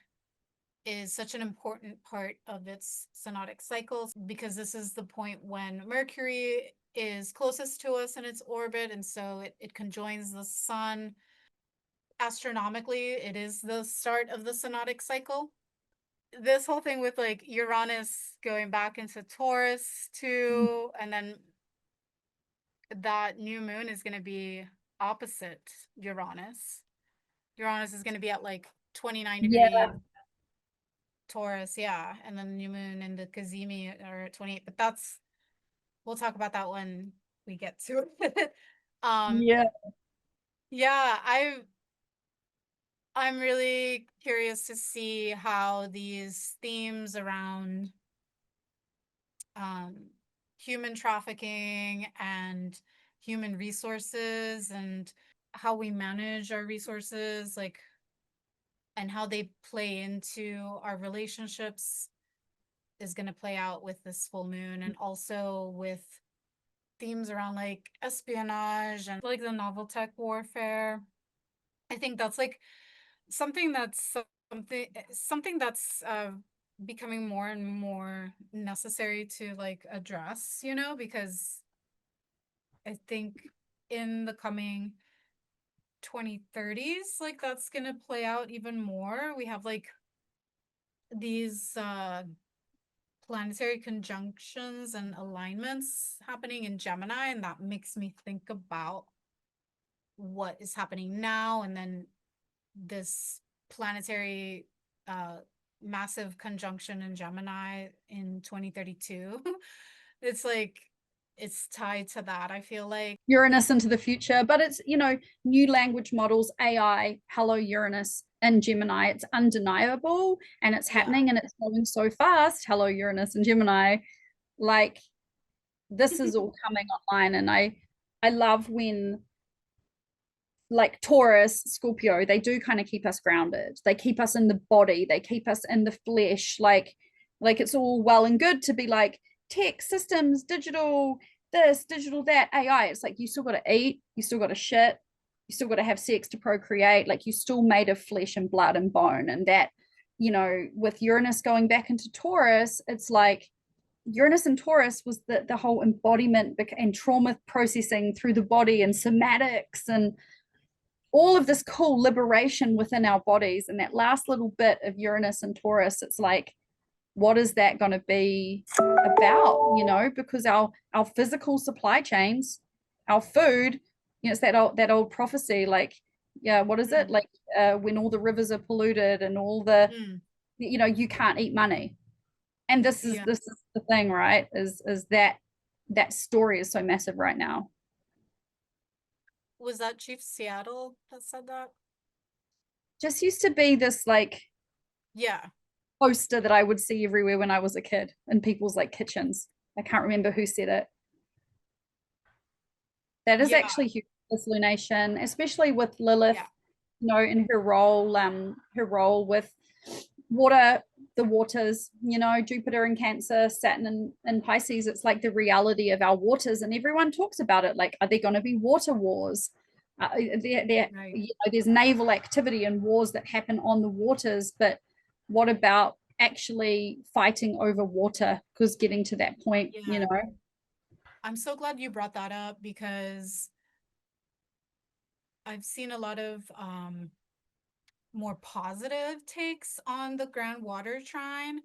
is such an important part of its synodic cycles because this is the point when Mercury is closest to us in its orbit, and so it conjoins the sun. Astronomically, it is the start of the synodic cycle. This whole thing with like Uranus going back into Taurus too, and then that new moon is going to be opposite Uranus. Uranus is going to be at like 29 degree Taurus, yeah, and then the new moon and the Cazimi are at 28. But we'll talk about that when we get to it. Yeah, I'm really curious to see how these themes around human trafficking and human resources and how we manage our resources, like, and how they play into our relationships is going to play out with this full moon, and also with themes around like espionage and like the novel tech warfare. I think that's like something that's becoming more and more necessary to like address, you know, because I think in the coming 2030s, like, that's gonna play out even more. We have like these planetary conjunctions and alignments happening in Gemini, and that makes me think about what is happening now, and then this planetary massive conjunction in Gemini in 2032. It's like, it's tied to that, I feel like. Uranus into the future, but it's, you know, new language models, AI, hello Uranus and Gemini. It's undeniable, and it's happening, and it's going so fast. Hello Uranus and Gemini. Like, this is all coming online, and I love when, like, Taurus, Scorpio, they do kind of keep us grounded. They keep us in the body. They keep us in the flesh. Like it's all well and good to be like tech, systems, digital this, digital that, AI. It's like, you still got to eat. You still got to shit. You still got to have sex to procreate. Like, you're still made of flesh and blood and bone. And that, you know, with Uranus going back into Taurus, it's like Uranus and Taurus was the whole embodiment and trauma processing through the body and somatics and all of this cool liberation within our bodies. And that last little bit of Uranus and Taurus, it's like, what is that going to be about, you know? Because our physical supply chains, our food, you know, it's that old prophecy, like, yeah, what is it? Like, when all the rivers are polluted and all the, you know, you can't eat money. And this is the thing, right? Is that story is so massive right now. Was that Chief Seattle that said that? Just used to be this like poster that I would see everywhere when I was a kid in people's like kitchens. I can't remember who said it. That is actually huge, this lunation, especially with Lilith, you know, in her role with water, the waters, you know, Jupiter in Cancer, Saturn in Pisces. It's like the reality of our waters, and everyone talks about it. Like, are there going to be water wars? You know, there's naval activity and wars that happen on the waters, but what about actually fighting over water? Because getting to that point, you Yeah. know. I'm so glad you brought that up, because I've seen a lot of more positive takes on the Grand Water Trine.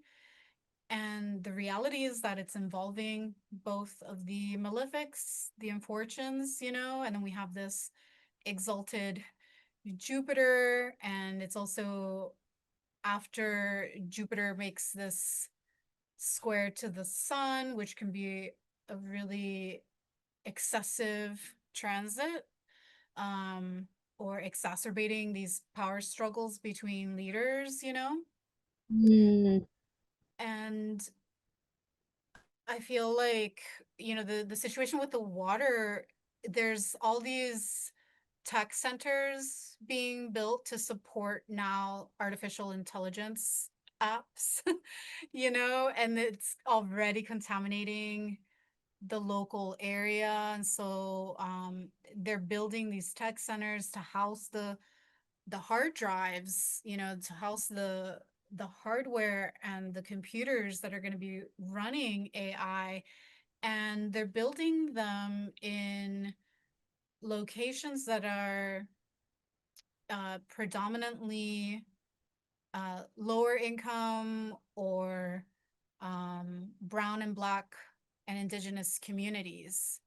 And the reality is that it's involving both of the malefics, the infortunes, you know, and then we have this exalted Jupiter, and it's also after Jupiter makes this square to the sun, which can be a really excessive transit, or exacerbating these power struggles between leaders, you know? Mm. And I feel like, you know, the situation with the water, there's all these tech centers being built to support now artificial intelligence apps, you know, and it's already contaminating the local area. And so they're building these tech centers to house the hard drives, you know, to house the hardware and the computers that are going to be running AI, and they're building them in locations that are predominantly lower income, or brown and black and indigenous communities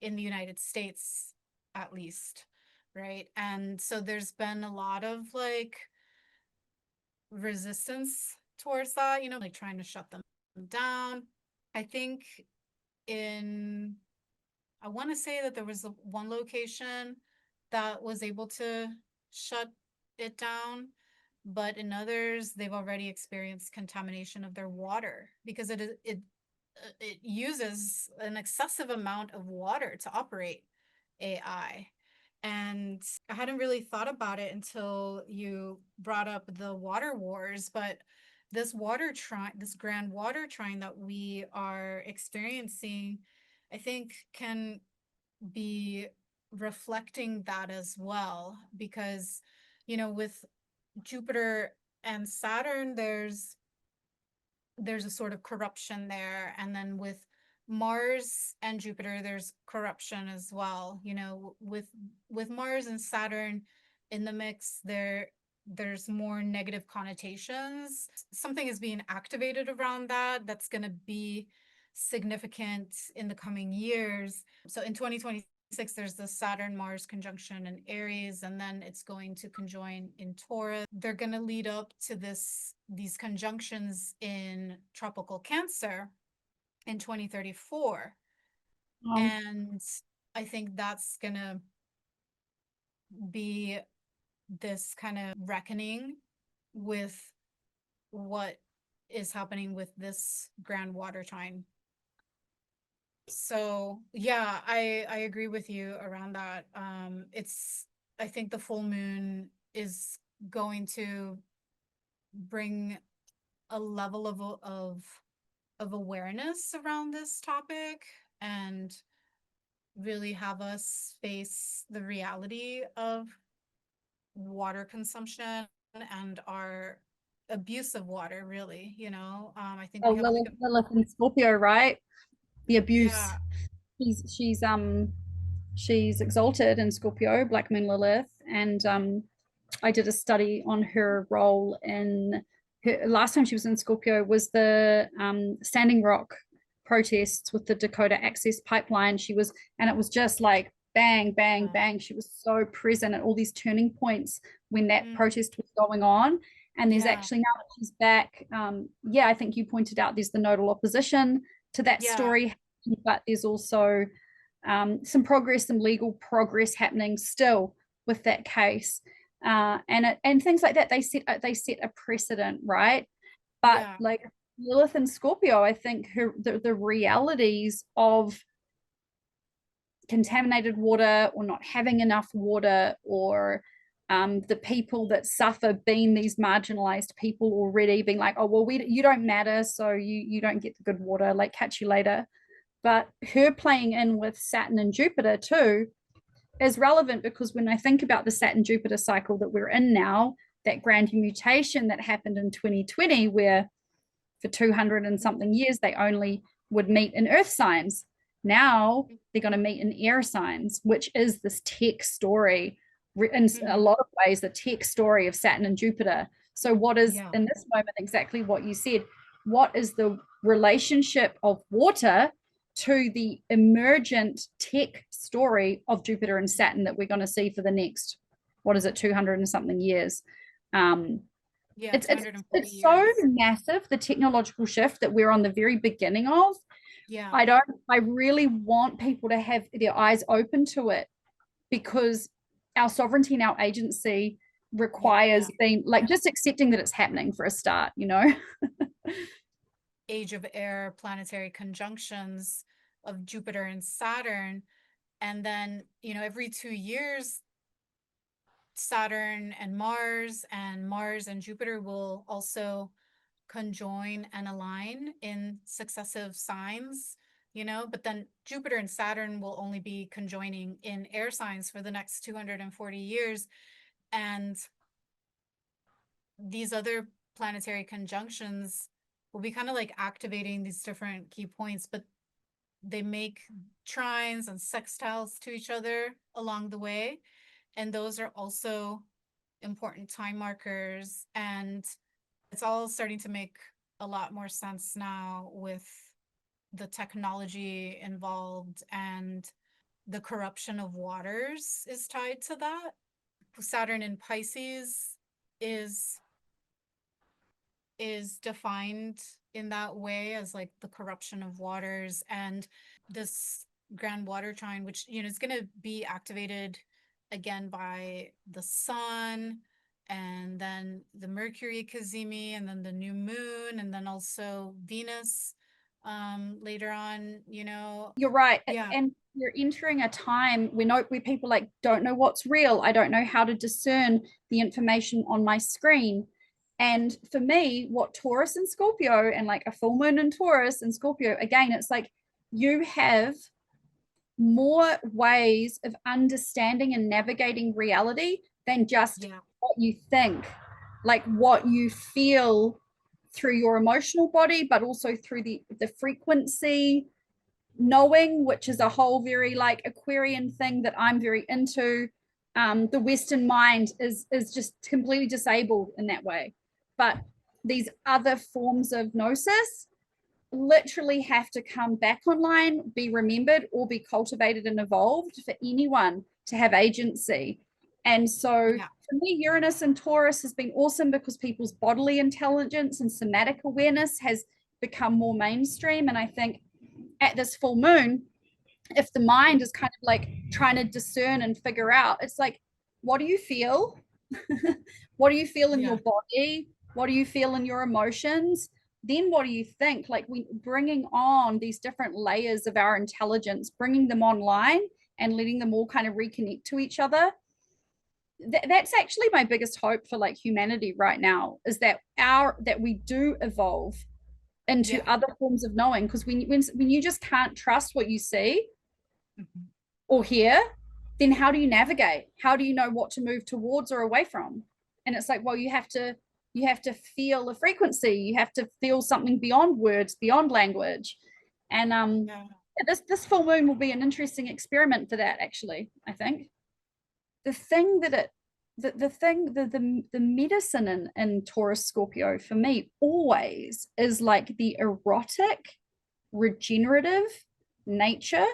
in the United States, at least, right? And so there's been a lot of like resistance towards that, you know, like trying to shut them down. I think in, I want to say that there was one location that was able to shut it down, but in others, they've already experienced contamination of their water, because it uses an excessive amount of water to operate AI. And I hadn't really thought about it until you brought up the water wars, but this this grand water trine that we are experiencing, I think can be reflecting that as well, because, you know, with Jupiter and Saturn, there's a sort of corruption there, and then with Mars and Jupiter there's corruption as well, you know, with Mars and Saturn in the mix, there's more negative connotations. Something is being activated around that's going to be significant in the coming years. So in 2026 there's the Saturn Mars conjunction in Aries, and then it's going to conjoin in Taurus. They're going to lead up to these conjunctions in tropical Cancer in 2034. And I think that's going to be this kind of reckoning with what is happening with this grand water trine. So yeah, I agree with you around that. I think the full moon is going to bring a level of awareness around this topic, and really have us face the reality of water consumption and our abuse of water, really, you know. I think Oh, we have like a, Lilith and Scorpio, right? The abuse. yeah, She's exalted in Scorpio, Black Moon Lilith, and I did a study on her role in her last time she was in Scorpio was the Standing Rock protests with the Dakota Access Pipeline. She was, and it was just like bang, bang, bang. She was so present at all these turning points when that protest was going on. And there's actually, now that she's back, yeah, I think you pointed out there's the nodal opposition to that story, but there's also some progress, some legal progress happening still with that case, and things like that. They set a precedent, right? But like Lilith and Scorpio, I think the realities of contaminated water, or not having enough water, or the people that suffer being these marginalized people already, being like, oh well, you don't matter, so you don't get the good water, like catch you later. But her playing in with Saturn and Jupiter too is relevant, because when I think about the Saturn Jupiter cycle that we're in now, that grand mutation that happened in 2020, where for 200 and something years, they only would meet in earth signs. Now they're going to meet in air signs, which is this tech story, in a lot of ways, the tech story of Saturn and Jupiter. So what is in this moment exactly what you said? What is the relationship of water to the emergent tech story of Jupiter and Saturn that we're going to see for the next, what is it, 200 and something years? It's so massive, the technological shift that we're on the very beginning of. I really want people to have their eyes open to it, because our sovereignty and our agency requires being like just accepting that it's happening for a start, you know. Age of air planetary conjunctions of Jupiter and Saturn, and then, you know, every 2 years Saturn and Mars and Jupiter will also conjoin and align in successive signs, you know, but then Jupiter and Saturn will only be conjoining in air signs for the next 240 years. And these other planetary conjunctions will be kind of like activating these different key points, but they make trines and sextiles to each other along the way. And those are also important time markers. And it's all starting to make a lot more sense now with the technology involved, and the corruption of waters is tied to that. Saturn in Pisces is defined in that way as like the corruption of waters, and this grand water trine, which, you know, is going to be activated again by the sun, and then the Mercury cazimi, and then the new moon, and then also Venus later on, you know. You're right. And you're entering a time where people like don't know what's real. I don't know how to discern the information on my screen. And for me, what Taurus and Scorpio, and like a full moon in Taurus and Scorpio, again, it's like you have more ways of understanding and navigating reality than just what you think, like what you feel through your emotional body, but also through the frequency knowing, which is a whole very like Aquarian thing that I'm very into. The Western mind is just completely disabled in that way. But these other forms of gnosis literally have to come back online, be remembered, or be cultivated and evolved for anyone to have agency. And so for me, Uranus and Taurus has been awesome because people's bodily intelligence and somatic awareness has become more mainstream. And I think at this full moon, if the mind is kind of like trying to discern and figure out, it's like, what do you feel? What do you feel in your body? What do you feel in your emotions? Then what do you think? Like, we bringing on these different layers of our intelligence, bringing them online and letting them all kind of reconnect to each other. That's actually my biggest hope for like humanity right now, is that we do evolve into other forms of knowing. Because when you just can't trust what you see or hear, then how do you navigate? How do you know what to move towards or away from? And it's like, well, you have to feel a frequency. You have to feel something beyond words, beyond language. And this full moon will be an interesting experiment for that, actually. I think the thing that the medicine in Taurus Scorpio for me always is like the erotic, regenerative nature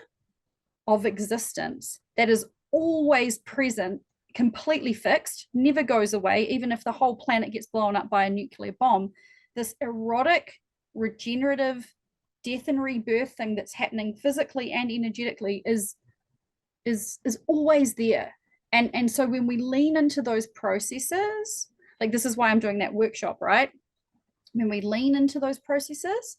of existence that is always present, completely fixed, never goes away, even if the whole planet gets blown up by a nuclear bomb. This erotic, regenerative, death and rebirth thing that's happening physically and energetically is always there. And so when we lean into those processes, like this is why I'm doing that workshop, right? When we lean into those processes,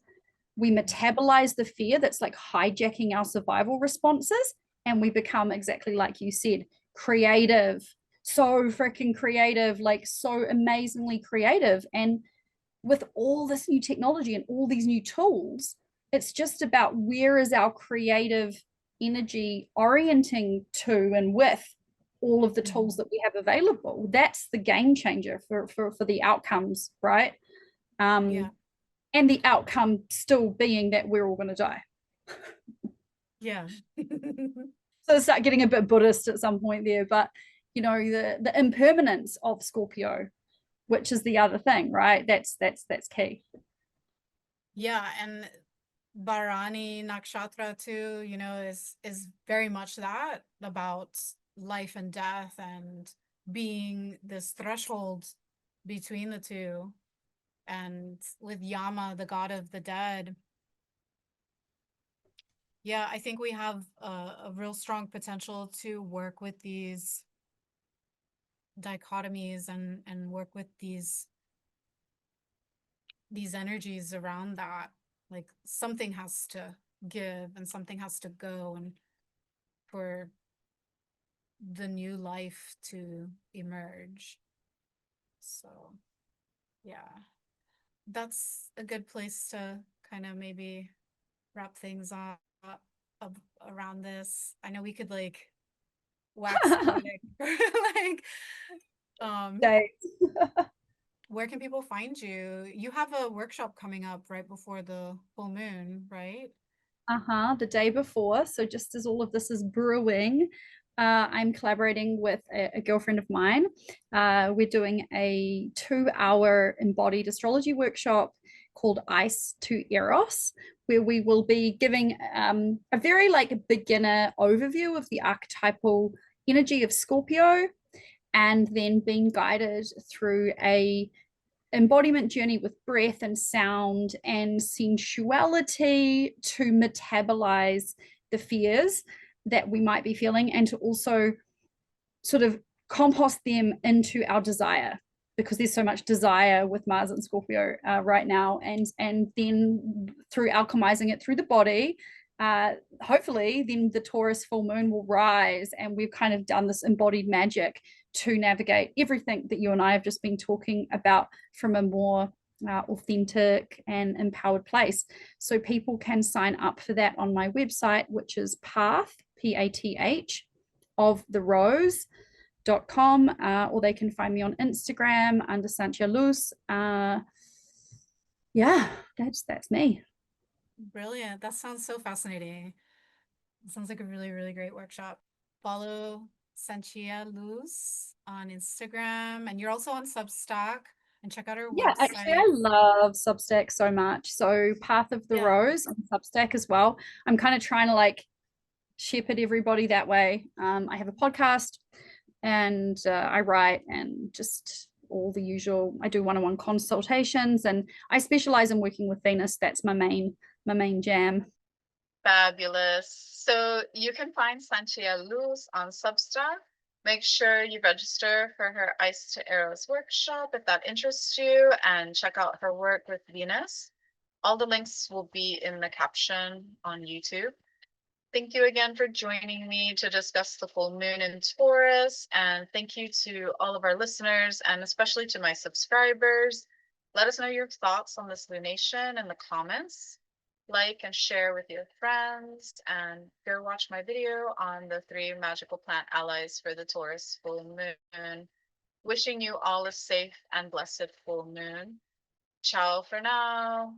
we metabolize the fear that's like hijacking our survival responses, and we become, exactly like you said, creative, so freaking creative, like so amazingly creative. And with all this new technology and all these new tools, it's just about where is our creative energy orienting to and with. all of the tools that we have available. That's the game changer for the outcomes, right? Yeah. And the outcome still being that we're all going to die. Yeah. So start getting a bit Buddhist at some point there, but you know, the impermanence of Scorpio, which is the other thing, right? That's key. Yeah, and Bharani Nakshatra too, you know, is very much that, about life and death and being this threshold between the two. And with Yama, the god of the dead, yeah, I think we have a real strong potential to work with these dichotomies and work with these energies around that. Like something has to give and something has to go, and for the new life to emerge. So yeah, that's a good place to kind of maybe wrap things up around this. I know we could like wax poetic like Dates. where can people find you? You have a workshop coming up right before the full moon, right? The day before. So just as all of this is brewing, I'm collaborating with a girlfriend of mine. We're doing a 2-hour embodied astrology workshop called Ice to Eros, where we will be giving a very like beginner overview of the archetypal energy of Scorpio, and then being guided through a embodiment journey with breath and sound and sensuality to metabolize the fears that we might be feeling, and to also sort of compost them into our desire, because there's so much desire with Mars and Scorpio right now, and then through alchemizing it through the body, hopefully then the Taurus full moon will rise, and we've kind of done this embodied magic to navigate everything that you and I have just been talking about from a more authentic and empowered place. So people can sign up for that on my website, which is Path, P-A-T-H, of the Rose.com, or they can find me on Instagram under Sancya Luz. Yeah, that's me. Brilliant. That sounds so fascinating. It sounds like a really, really great workshop. Follow Sancya Luz on Instagram, and you're also on Substack, and check out her Yeah, website. actually, I love Substack so much. So Path of the Rose on Substack as well. I'm kind of trying to like shepherd everybody that way. I have a podcast, and I write, and just all the usual. I do one-on-one consultations, and I specialize in working with Venus. That's my main jam. Fabulous. So you can find Sancya Luz on Substack. Make sure you register for her Ice to Eros workshop if that interests you, and check out her work with Venus. All the links will be in the caption on YouTube. Thank you again for joining me to discuss the full moon in Taurus, and thank you to all of our listeners, and especially to my subscribers. Let us know your thoughts on this lunation in the comments. Like and share with your friends, and go watch my video on the 3 magical plant allies for the Taurus full moon. Wishing you all a safe and blessed full moon. Ciao for now.